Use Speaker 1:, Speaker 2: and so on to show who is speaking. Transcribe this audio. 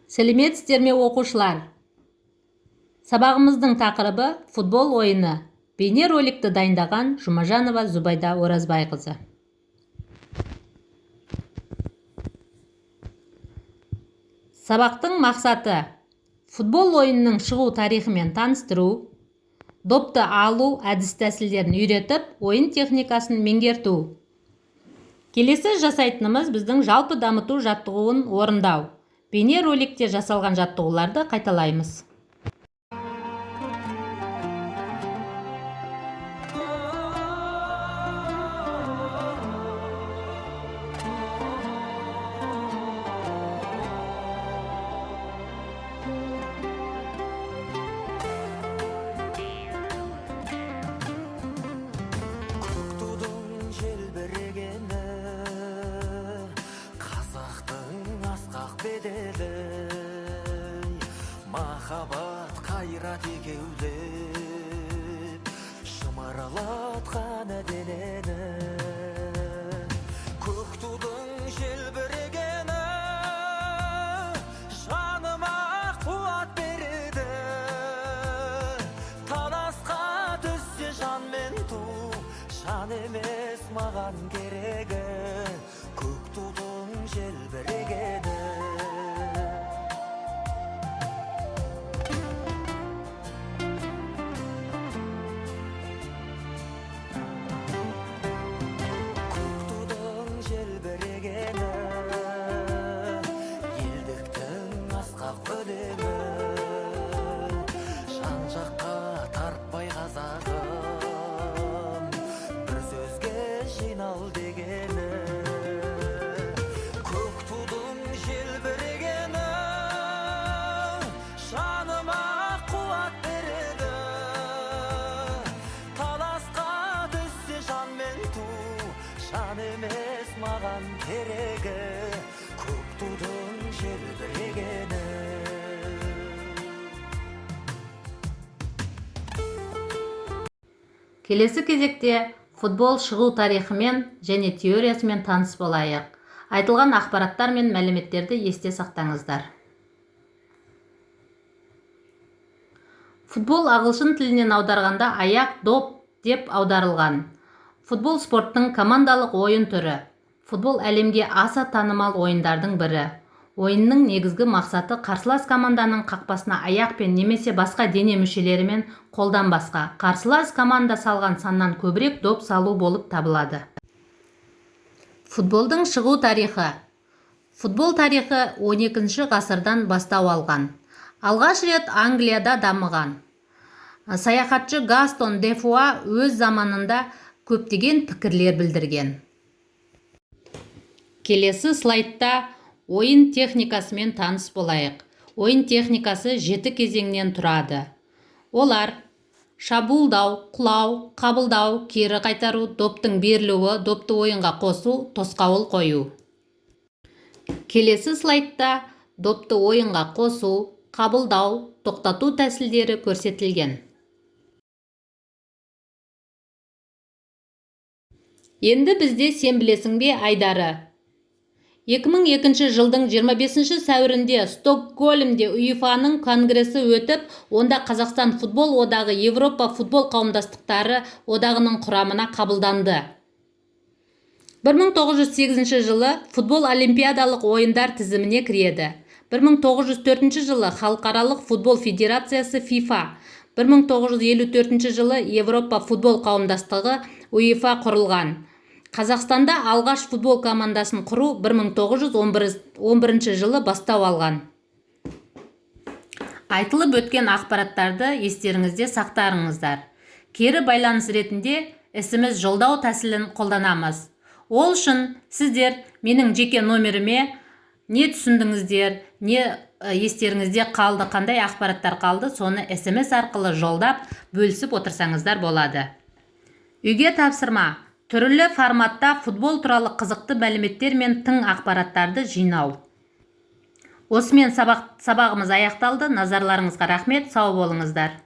Speaker 1: Сәлеметсіздер ме оқушылар? Сабағымыздың тақырыбы футбол ойыны. Бейне роликті дайындаған Жұмажанова Зубайда Оразбайқызы. Сабақтың мақсаты: футбол ойынының шығу тарихымен таныстыру, допты алу әдіс-тәсілдерін үйретіп, ойын техникасын меңгерту. Келесі жасайтынымыз біздің жалпы дамыту жаттығуын орындау. Бейне роликте жасалған жаттығуларды қайталаймыз.
Speaker 2: Махаббат қайрат екеулеп шымырлатқан денені, көк тудың желбірегені жаныма қуат береді. Таласқа түссе жан мен ту, жан емес маған керегі, көк тудың желбірегені. Емес маған керегі, көк тудың желбірегені.
Speaker 1: Келесі кезекте футбол шығу тарихымен және теориясымен таныс болайық. Айтылған ақпараттар мен мәліметтерді есте сақтаңыздар. Футбол ағылшын тілінен аударғанда аяқ доп деп аударылған. Футбол спорттың командалық ойын түрі. Футбол әлемге аса танымал ойындардың бірі. Ойынның негізгі мақсаты қарсылас команданың қақпасына аяқпен немесе басқа дене мүшелерімен қолдан басқа қарсылас команда салған саннан көбірек доп салу болып табылады. Футболдың шығу тарихы. Футбол тарихы 12 ғасырдан бастау алған. Алғаш рет Англияда дамыған. Саяхатшы Гастон де Фуа өз заманында көптеген пікірлер білдірген. Келесі слайдта ойын техникасымен таныс болайық. Ойын техникасы 7 кезеңнен тұрады. Олар: шабуылдау, құлау, қабылдау, кері қайтару, доптың берілуі, допты ойынға қосу, тосқауыл қою. Келесі слайдта допты ойынға қосу, қабылдау, тоқтату тәсілдері көрсетілген. Енді бізде сен білесің бе айдары. 2002 жылдың 25 сәуірінде Стокгольмде УЕФА-ның конгресі өтіп, онда Қазақстан футбол одағы Европа футбол қауымдастықтары одағының құрамына қабылданды. 1908 жылы футбол олимпиадалық ойындар тізіміне кіреді. 1904 жылы Халықаралық футбол федерациясы FIFA, 1954 жылы Европа футбол қауымдастығы УЕФА құрылған. Қазақстанда алғаш футбол командасын құру 1911 жылы бастау алған. Айтылып өткен ақпараттарды естеріңізде сақтарыңыздар. Кері байланыс ретінде SMS жолдау тәсілін қолданамыз. Ол үшін сіздер менің жеке номеріме не түсіндіңіздер, не естеріңізде қалды, қандай ақпараттар қалды, соны SMS арқылы жолдап бөлісіп отырсаңыздар болады. Үйге тапсырма: түрлі форматта футбол туралы қызықты мәліметтер мен тың ақпараттарды жинау. Осымен сабағымыз аяқталды. Назарларыңызға рахмет, сау болыңыздар.